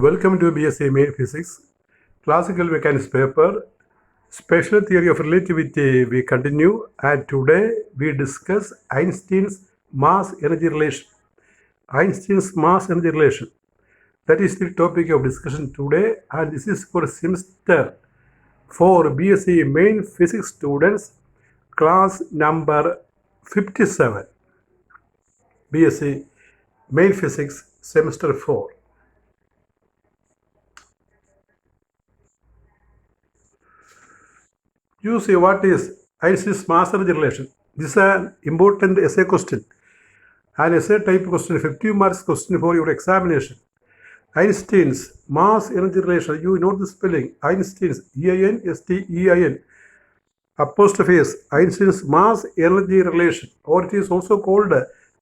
Welcome to BSc Physics, Classical Mechanics paper, Special Theory of Relativity. We continue, and today we discuss Einstein's mass-energy relation. Einstein's mass-energy relation. That is the topic of discussion today, and this is for semester 4 BSc Main Physics students, class number 57. BSc Main Physics, semester 4. You see what is Einstein's mass-energy relation. This is an important essay question. An essay type question, 50 marks question for your examination. Einstein's mass-energy relation. You know the spelling. Einstein's E-I-N-S-T-E-I-N apostrophe S. Einstein's mass-energy relation, or it is also called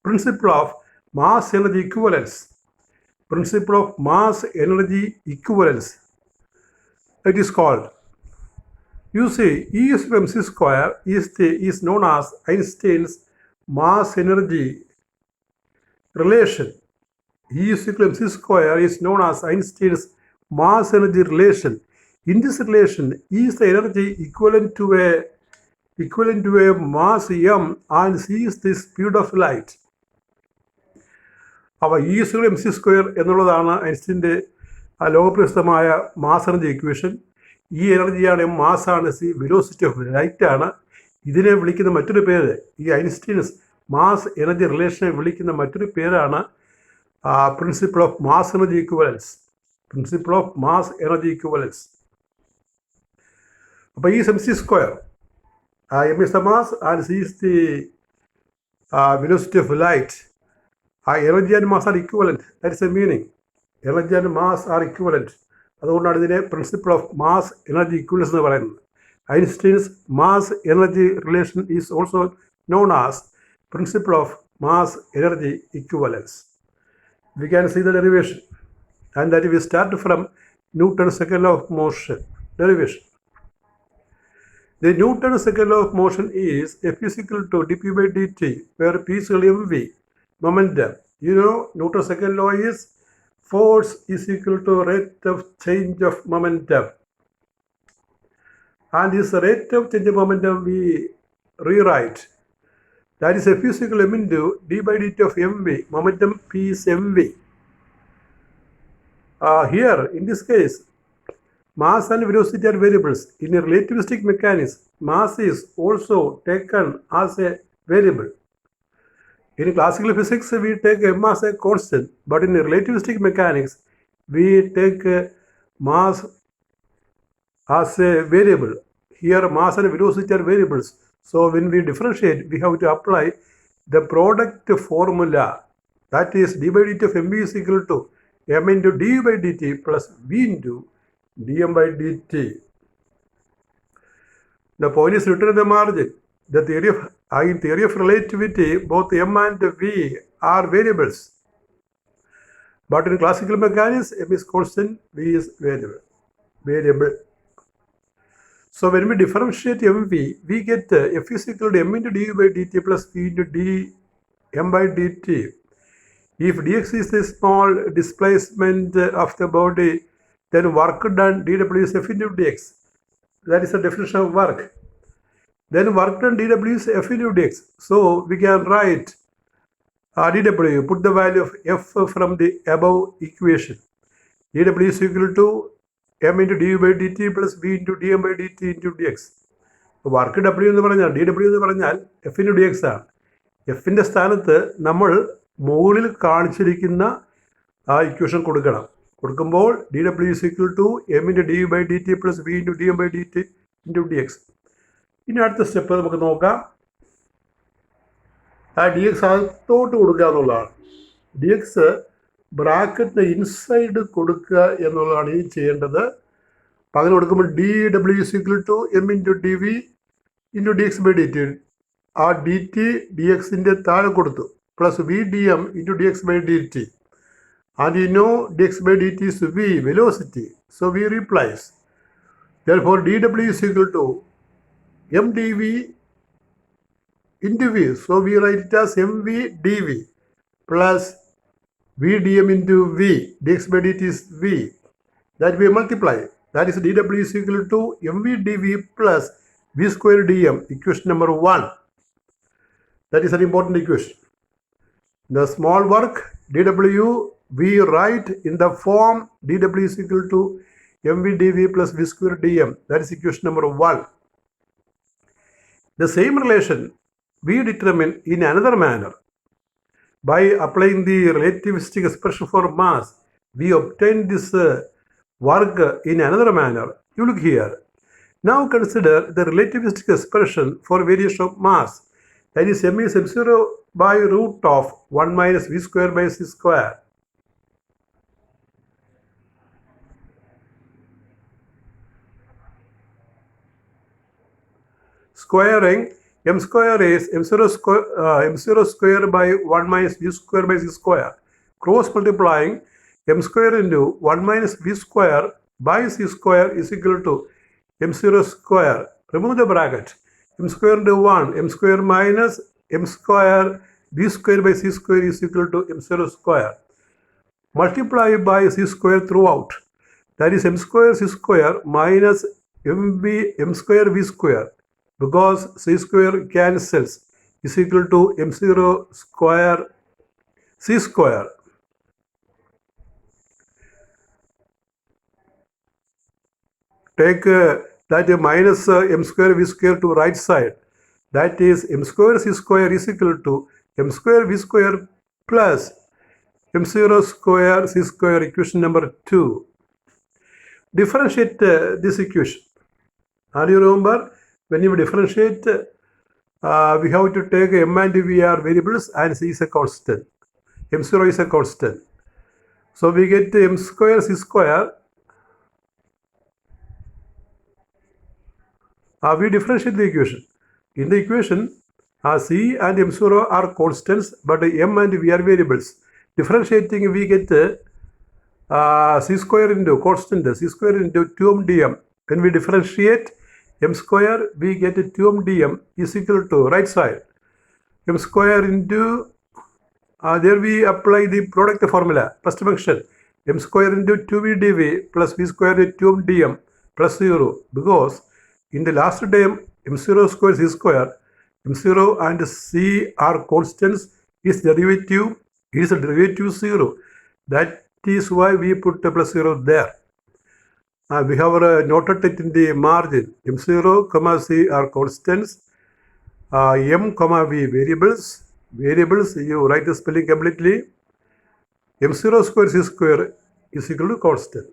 principle of mass-energy equivalence. Principle of mass-energy equivalence. It is called. You see, E is from mc square is known as Einstein's mass-energy relation. E is equal to mc square is known as Einstein's mass-energy relation. In this relation, E is the energy equivalent to a mass m, and c is the speed of light. അപ്പോൾ E is equal to mc square എന്നുള്ളതാണ് ഐൻസ്റ്റീൻ്റെ ലോകപ്രസിദ്ധമായ mass-energy equation. ഈ എനർജിയാണ് മാസാണ് C, velocity of light ആണ്. ഇതിനെ വിളിക്കുന്ന മറ്റൊരു പേര്, ഈ ഐൻസ്റ്റീൻസ് മാസ് എനർജി റിലേഷനെ വിളിക്കുന്ന മറ്റൊരു പേരാണ് principle of mass energy equivalence. Principle of mass energy equivalence. അപ്പോൾ ഈ M C square, M is the mass and C is the velocity of light. Energy and mass are equivalent. That is a meaning. Energy and mass are equivalent. അതുകൊണ്ടാണ് ഇതിനെ principle of mass energy equivalence എന്ന് പറയുന്നത്. Einstein's mass energy relation is also known as principle of mass energy equivalence. We can see the derivation, and that we start from Newton's second law of motion derivation. The Newton's second law of motion is F is equal to dp by dt, where p is equal to mv, momentum. You know, Newton's second law is force is equal to rate of change of momentum, and this rate of change of momentum we rewrite. That is F is equal to m into d by dt of mv. Momentum p is mv. Here, in this case, mass and velocity are variables. In a relativistic mechanics, mass is also taken as a variable. In classical physics, we take m as a constant, but in relativistic mechanics, we take mass as a variable. Here, mass and velocity are variables. So when we differentiate, we have to apply the product formula. That is d by dt of mv is equal to m into du by dt plus v into dm by dt. The point is written in the margin. In theory of relativity, both m and v are variables. But in classical mechanics, m is constant, v is variable. So when we differentiate mv, we get f is equal to m into du by dt plus v into dm by dt. If dx is the small displacement of the body, then work done dw is f into dx. That is the definition of work. Then work done dw is f into dx. So we can write dw, put the value of f from the above equation. dw is equal to m into du by dt plus v into dm by dt into dx. Work W എന്ന് പറഞ്ഞാൽ D W എന്ന് പറഞ്ഞാൽ F into D X ആണ്. എഫിൻ്റെ സ്ഥാനത്ത് നമ്മൾ മുകളിൽ കാണിച്ചിരിക്കുന്ന ആ ഇക്വേഷൻ കൊടുക്കുമ്പോൾ D W is equal to M into D by D T plus V into D M by D T into D X. ഇനി അടുത്ത സ്റ്റെപ്പ് നമുക്ക് നോക്കാം. ആ ഡി എക്സ് അകത്തോട്ട് കൊടുക്കുക എന്നുള്ളതാണ്. ഡി എക്സ് ബ്രാക്കറ്റിന് ഇൻസൈഡ് കൊടുക്കുക എന്നുള്ളതാണ് ഈ ചെയ്യേണ്ടത്. അപ്പം അങ്ങനെ കൊടുക്കുമ്പോൾ D W is equal to M into D V into D X by D T. ആ ഡി ടി ഡി എക്സിൻ്റെ താഴെ കൊടുത്തു plus V D M into D X by D T. And you know D X by D T is V, velocity. So we replace. Therefore D W is equal to M D V into V. So we write it as mv dv plus V dm into V, dx by dt is V. That we multiply. That is dw is equal to mv dv plus v square dm, equation number 1. That is an important equation. The small work dw we write in the form dw is equal to mv dv plus v square dm. That is equation number 1. The same relation we determine in another manner. By applying the relativistic expression for mass, we obtain this work in another manner. You look here. Now consider the relativistic expression for variation of mass. That is m is m0 by root of 1 minus v square by c square. Squaring m square is m0 square by 1 minus v square by c square. Cross multiplying m square into 1 minus v square by c square is equal to m0 square. Remove the bracket. M square into 1, m square minus m square v square by c square is equal to m0 square. Multiply by c square throughout. That is m square c square minus m square v square. Because c square cancels is equal to m0 square c square. Take that minus m square v square to right side. That is m square c square is equal to m square v square plus m0 square c square, equation number 2. Differentiate this equation. And you remember, when you differentiate, we have to take m and v are variables and c is a constant. m0 is a constant. So we get m square c square. We differentiate the equation. In the equation, c and m0 are constants, but m and v are variables. Differentiating, we get c square into constant, c square into 2m dm. When we differentiate m square, we get 2m dm is equal to right side. M square into, there we apply the product formula, first function. M square into 2v dv plus v square into 2m dm plus 0. Because in the last term, m0 square c square, m0 and c are constants, is derivative 0. That is why we put plus 0 there. We have noted it in the margin. m0, c are constants, m, v variables. Variables, you write the spelling completely. m0 square c square is equal to constant.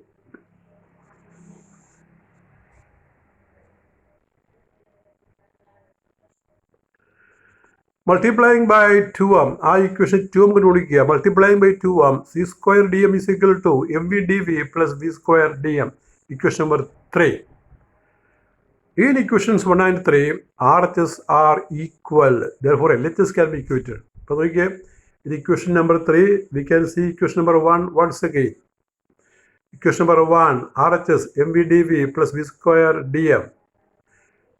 Multiplying by 2m, equation 2m control multiplying by 2m, c square dm is equal to mv dv plus v square dm, equation number 3. In equations 1 and 3, RHS are equal. Therefore, LHS can be equated. In equation number 3, we can see equation number 1 once again. Equation number 1, RHS mv dv plus v square dm.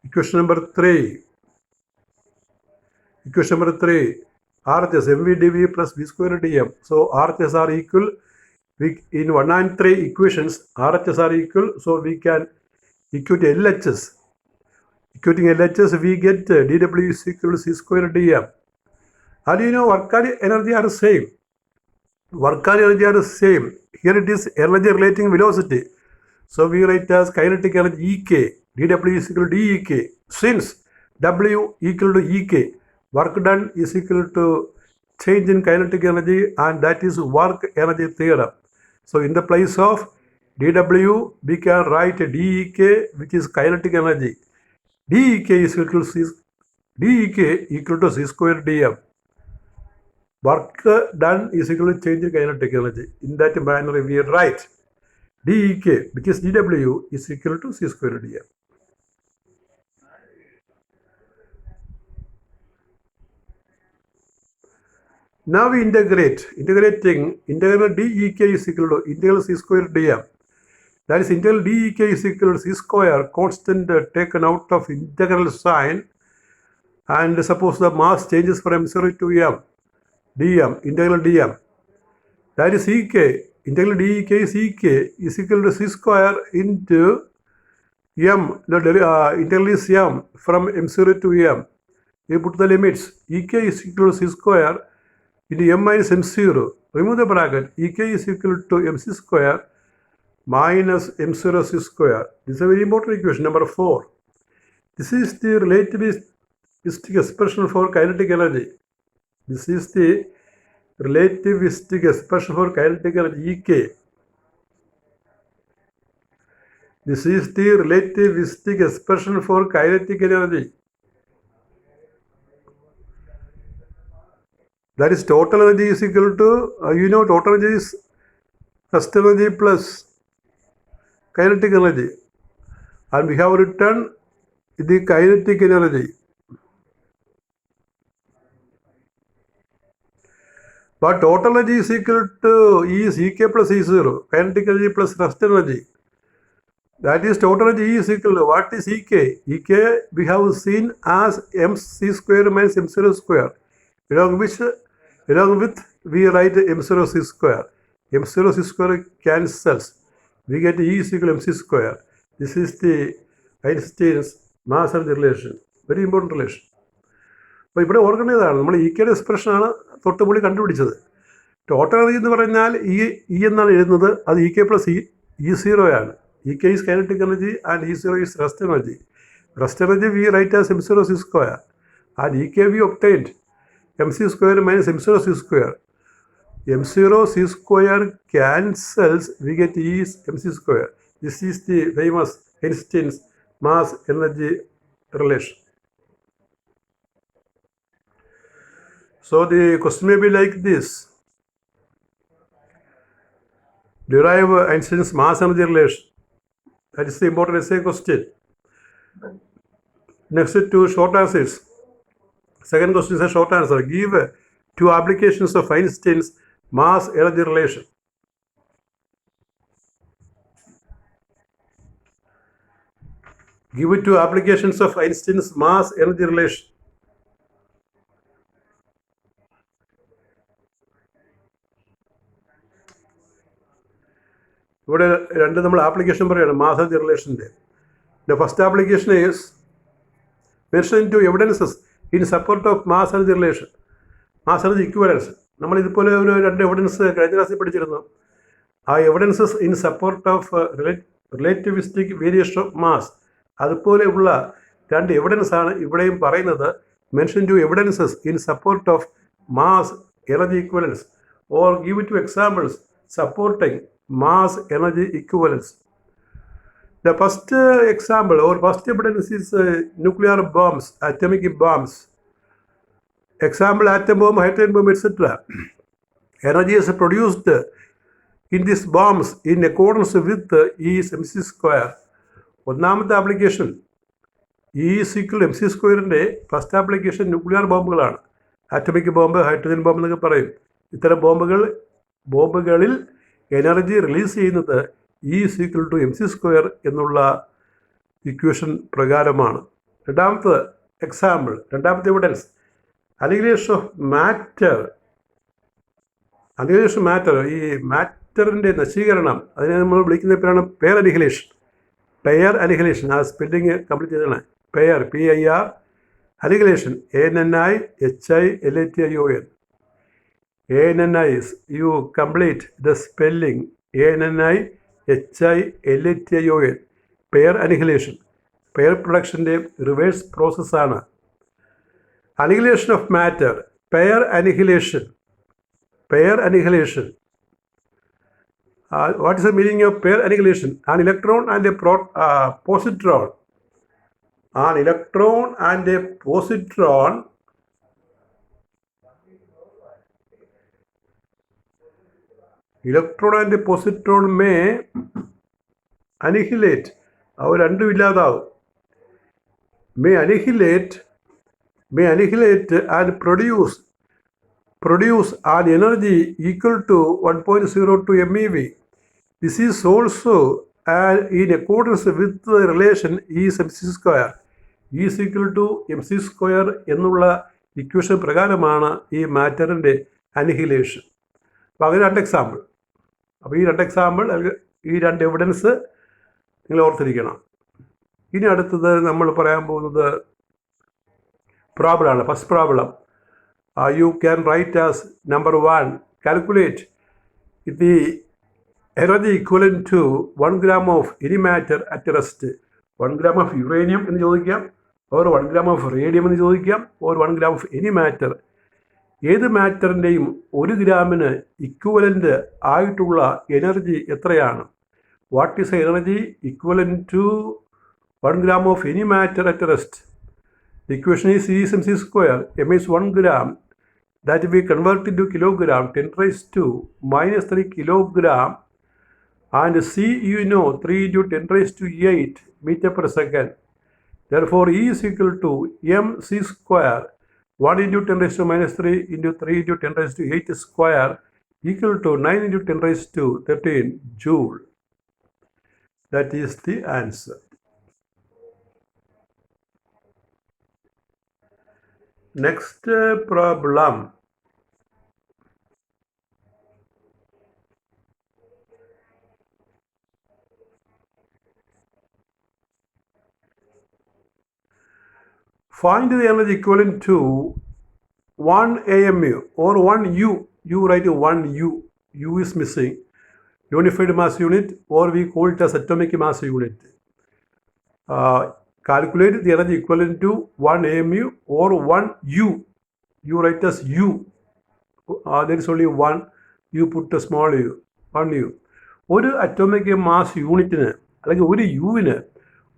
Equation number 3. Equation number 3, RHS mv dv plus v square dm. So RHS are equal. In 1 and 3 equations, RHS are equal. So we can equate LHS. Equating LHS, we get dw is equal to c square dm. And you know, work and energy are the same. Work and energy are the same. Here it is energy relating velocity. So we write as kinetic energy Ek. dw is equal to dEk. Since W equal to Ek, work done is equal to change in kinetic energy, and that is work energy theorem. So in the place of dW, we can write dEk, which is kinetic energy. dEk is equal to c square dm. Work done is equal to change in kinetic energy. In that manner, we write dEk, which is dW, is equal to c square dm. Now we integrate. Integrating, integral dEk is equal to integral c square dm. That is integral dEk is equal to c square, constant taken out of integral sign. And suppose the mass changes from m0 to m, dm, integral dm. That is Ck. Integral dEk Ck is equal to c square into m. The integral is m from m0 to m. We put the limits. Ek is equal to c square into m minus m0. Remove the bracket. Ek is equal to mc square minus m0 c square. This is a very important equation, number 4. This is the relativistic expression for kinetic energy. This is the relativistic expression for kinetic energy, Ek. This is the relativistic expression for kinetic energy. That is total energy is equal to, total energy is rest energy plus kinetic energy. And we have written the kinetic energy. But total energy is equal to E is Ek plus E0, kinetic energy plus rest energy. That is total energy is equal to what is Ek? Ek we have seen as mc square minus m0 square. Along with we write m0 c square. m0 c square cancels. We get E is equal to mc square. This is the Einstein's mass energy relation. Very important relation. അപ്പോൾ ഇവിടെ ഓർക്കേണ്ടതാണ്, നമ്മൾ ഇക്കയുടെ എക്സ്പ്രഷനാണ് തൊട്ട് മുകളിൽ കണ്ടുപിടിച്ചത്. Total energy എന്ന് പറഞ്ഞാൽ E എന്നാണ് എഴുതുന്നത്, അത് ഇ കെ പ്ലസ് E0 ആണ്. E K is kinetic energy and E0 is rest energy. Rest energy we write as m0 c square and E K we obtained mc square minus m0 c square. m0 c square cancels, we get E is mc square. This is the famous Einstein's mass energy relation. So the question may be like this. Derive Einstein's mass energy relation. That is the important essay question. Next, 2 short answers. Second question is a short answer. Give 2 applications of Einstein's mass energy relation. Give 2 applications of Einstein's mass energy relation. ഇവിടെ രണ്ട് നമ്മൾ application പറയുകയാണ് mass energy റിലേഷൻ്റെ. The first application is mention to evidences in support of mass energy relation. Mass energy equivalence. നമ്മൾ ഇതുപോലെ ഒരു 2 evidence കഴിഞ്ഞ ക്ലാസ്സിൽ പഠിച്ചിരുന്നു. ആ evidences in support of relativistic variation of mass, അതുപോലെയുള്ള 2 എവിഡൻസ് ആണ് ഇവിടെയും പറയുന്നത്. Mention to evidences in support of mass energy equivalence or give 2 examples supporting mass energy equivalence. The first example or first evidence is nuclear bombs, atomic bombs. Example, atom bomb, hydrogen bomb, etc. Energy is produced in these bombs in accordance with E is mc square. ഒന്നാമത്തെ application E is equal to mc സ്ക്വയറിൻ്റെ first application nuclear ബോംബുകളാണ്. Atomic bomb, hydrogen bomb എന്നൊക്കെ പറയും. ഇത്തരം ബോംബുകളിൽ energy release ചെയ്യുന്നത് E is equal to mc square എന്നുള്ള equation പ്രകാരമാണ്. രണ്ടാമത്തെ എക്സാമ്പിൾ, രണ്ടാമത്തെ evidence, annihilation of matter. Annihilation matter, ഈ മാറ്ററിൻ്റെ നശീകരണം, അതിനെ നമ്മൾ വിളിക്കുന്ന പേരാണ് പെയർ അനിഹിലേഷൻ. പെയർ അനിഹിലേഷൻ, ആ സ്പെല്ലിങ് കംപ്ലീറ്റ് ചെയ്തതാണ്. Pair PIR, annihilation ANNIHILATION. ANNI, you complete the spelling ANNIHILATION. Pair annihilation, pair പ്രൊഡക്ഷൻ്റെ reverse പ്രോസസ്സാണ്. Annihilation of matter, pair annihilation. What is the meaning of pair annihilation? An electron and a positron. An electron and a positron may annihilate. അവർ രണ്ടും ഇല്ലാതാവും. May annihilate and produce an energy equal to 1.02 MeV. This is also in accordance with the relation E is mc square. E is equal to mc square എന്നുള്ള equation പ്രകാരമാണ് ഈ മാറ്ററിൻ്റെ annihilation. അപ്പോൾ അങ്ങനെ 2 example. അപ്പോൾ ഈ 2 example അല്ലെങ്കിൽ ഈ 2 evidence നിങ്ങൾ ഓർത്തിരിക്കണം. ഇനി അടുത്തത് നമ്മൾ പറയാൻ പോകുന്നത് പ്രോബ്ലമാണ്. First problem you can write as number 1, calculate the energy equivalent to 1 gram of any matter at rest. 1 gram of uranium എന്ന് ചോദിക്കാം, or 1 gram of radium എന്ന് ചോദിക്കാം, or 1 gram of any matter. ഏത് മാറ്ററിൻ്റെയും 1 ഗ്രാമിന് ഇക്വലൻ്റ് ആയിട്ടുള്ള energy എത്രയാണ്? What is energy equivalent to 1 gram of any matter at rest? The equation is E is mc square. M is 1 gram. That we convert into kilogram, 10 raised to minus 3 kilogram. And C, you know, 3 into 10 raised to 8 meter per second. Therefore, E is equal to mc square. 1 into 10 raised to minus 3 into 3 into 10 raised to 8 square equal to 9 into 10 raised to 13 joule. That is the answer. Next problem. Find the energy equivalent to 1 AMU or 1 U. You write 1 U. U is missing. Unified mass unit, or we call it as atomic mass unit. Calculate the energy equivalent to 1 AMU or 1 U. You write as U. There is only one. You put a small U. 1 U. ഒരു atomic mass യൂണിറ്റിന് അല്ലെങ്കിൽ ഒരു യുവിന്,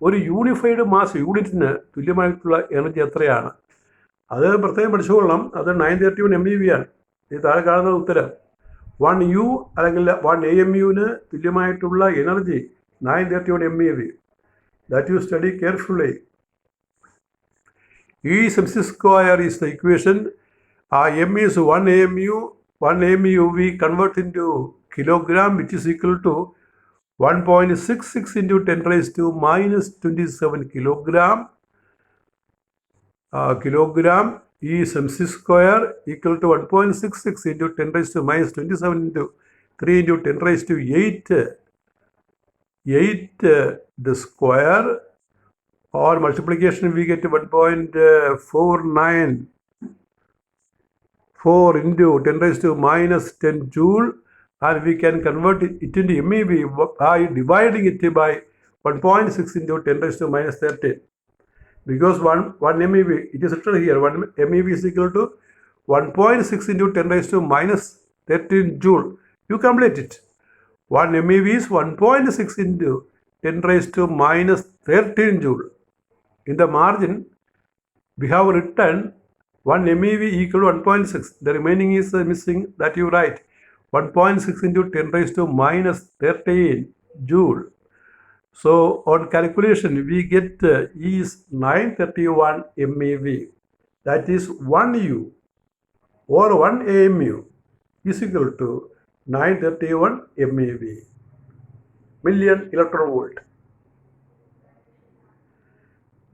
ഒരു unified mass യൂണിറ്റിന് തുല്യമായിട്ടുള്ള energy എത്രയാണ്? അത് പ്രത്യേകം പഠിച്ചുകൊള്ളണം. അത് 931 MeV ആണ്. ഈ താഴെ കാണുന്ന ഉത്തരം 1 U അല്ലെങ്കിൽ 1 AMUവിന് തുല്യമായിട്ടുള്ള energy 931 MeV. That you study carefully. E is mc square is the equation. M is 1 AMU. 1 AMU we convert into kilogram, which is equal to 1.66 into 10 raised to minus 27 kilogram. Kilogram E is mc square equal to 1.66 into 10 raised to minus 27 into 3 into 10 raised to 8 the square, or multiplication we get 1.494 into 10 raised to minus 10 joule, and we can convert it into MeV by dividing it by 1.6 into 10 raised to minus 13. Because 1 MeV, it is written here, 1 MeV is equal to 1.6 into 10 raised to minus 13 joule. You complete it. 1 MeV is 1.6 into 10 raised to minus 13 joule. In the margin, we have written 1 MeV equal to 1.6. The remaining is missing, that you write 1.6 into 10 raised to minus 13 joule. So on calculation, we get E is 931 MeV. That is 1 U or 1 AMU is equal to 931 MeV, million electron volt.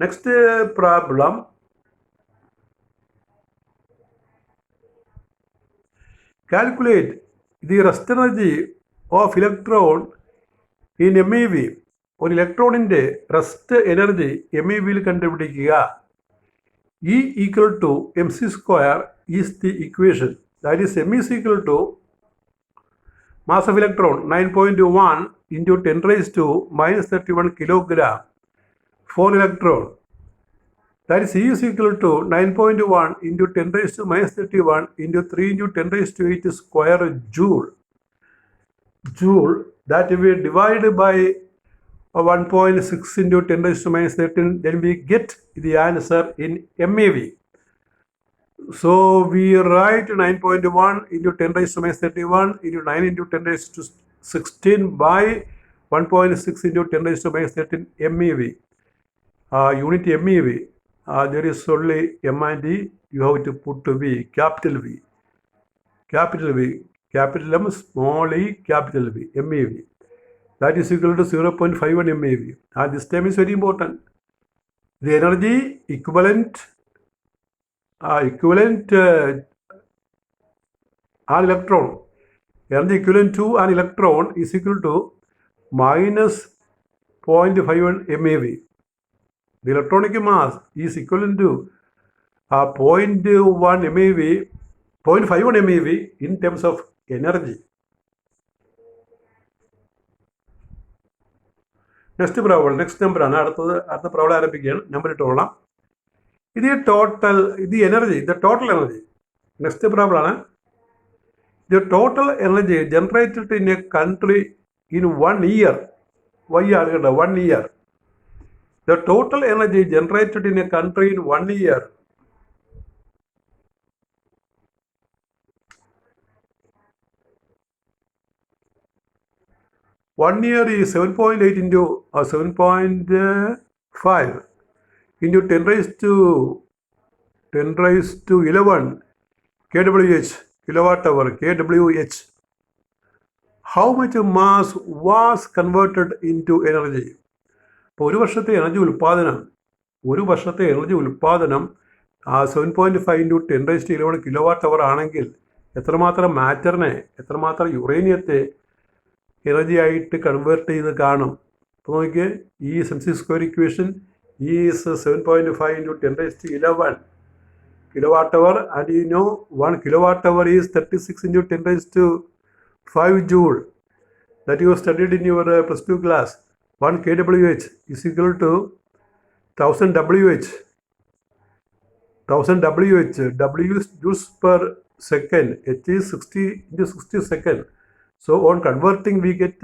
Next problem. Calculate the rest energy of electron in MeV. ഒരു ഇലക്ട്രോണിൻ്റെ rest energy MeVയിൽ കണ്ടുപിടിക്കുക. E equal to mc square is the equation. That is, M is equal to mass of electron 9.1 into 10 raised to minus 31 kilogram for electron. That is, E is equal to 9.1 into 10 raised to minus 31 into 3 into 10 raised to 8 square joule. That we divide by 1.6 into 10 raised to minus 13, then we get the answer in MeV. So we write 9.1 into 10 raised to minus 31 into 9 into 10 raised to 16 by 1.6 into 10 raised to minus 13 MeV. Unit MeV. There is only M and E. You have to put V, capital V. Capital V, capital M, small e, capital V, MeV. That is equal to 0.51 MeV. And this term is very important. The energy equivalent electron energy equivalent to an electron is equal to minus 0.51 MeV. The electronic mass is equivalent to 0.1 MeV, 0.51 MeV in terms of energy. Next problem, next നമ്പറാണ്. അടുത്ത problem ആരംഭിക്കുകയാണ്. Number ഇട്ടോളാം. ഇത് total, ഇത് energy, ഇത് total energy. Next problem ആണ്. The total energy generated in a country in 1 year. Y ആണ് കേട്ടോ, 1 year. The total energy generated in a country in 1 year. One year is 7.8 into 7.5 into 10 raised to 11 kWh, kilowatt hour, kWh. How much mass was converted into energy? അപ്പോൾ ഒരു വർഷത്തെ energy ഉൽപ്പാദനം 7.5 into 10 raised to 11 kilowatt അവർ ആണെങ്കിൽ എത്രമാത്രം മാറ്ററിനെ, എത്രമാത്രം യുറേനിയത്തെ energy ആയിട്ട് convert ചെയ്ത് കാണും. അപ്പോൾ നോക്കിയേ, ഈ MC square equation is 7.5 into 10 raised to 11 kilowatt hour, and you know 1 kilowatt hour is 36 into 10 raised to 5 joule. That you studied in your plus 2 class. 1 kWh is equal to 1000 Wh. 1000 Wh, W is joules per second, H is 60 into 60 second. So on converting we get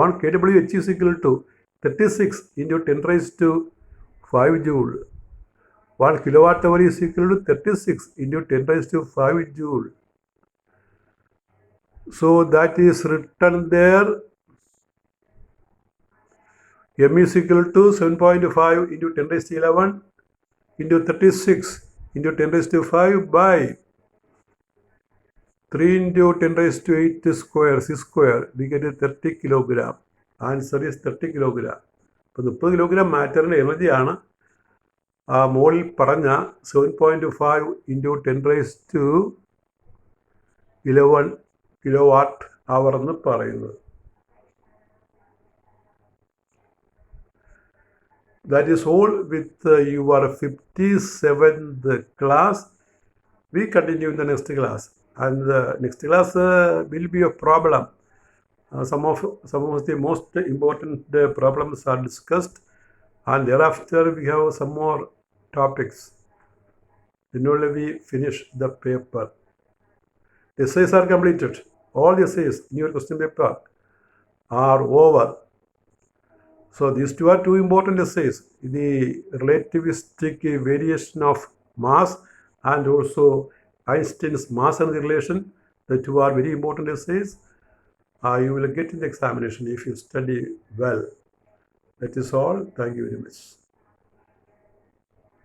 1 kWh is equal to 36 into 10 raised to 5 joule. 1 kilowatt hour is equal to 36 into 10 raised to 5 joule. So that is written there. M is equal to 7.5 into 10 raised to 11 into 36 into 10 raised to 5 by 3 into 10 raised to 8 square, C square, we get 30 kilogram. Answer is 30 kilogram. അപ്പോൾ 30 kilogram മാറ്ററിൻ്റെ എനർജിയാണ് മോളിൽ പറഞ്ഞ 7.5 into 10 raised to 11 kilowatt hour എന്ന് പറയുന്നത്. That is all with your 57th class. We continue in the next class. And the next class will be a problem. Some of the most important problems are discussed, and thereafter we have some more topics. Then only we finish the paper. The essays are completed. All the essays in your question paper are over. So these two are two important essays: the relativistic variation of mass and also Einstein's mass energy relation. The two are very important essays. You will get in the examination if you study well. That is all. Thank you very much.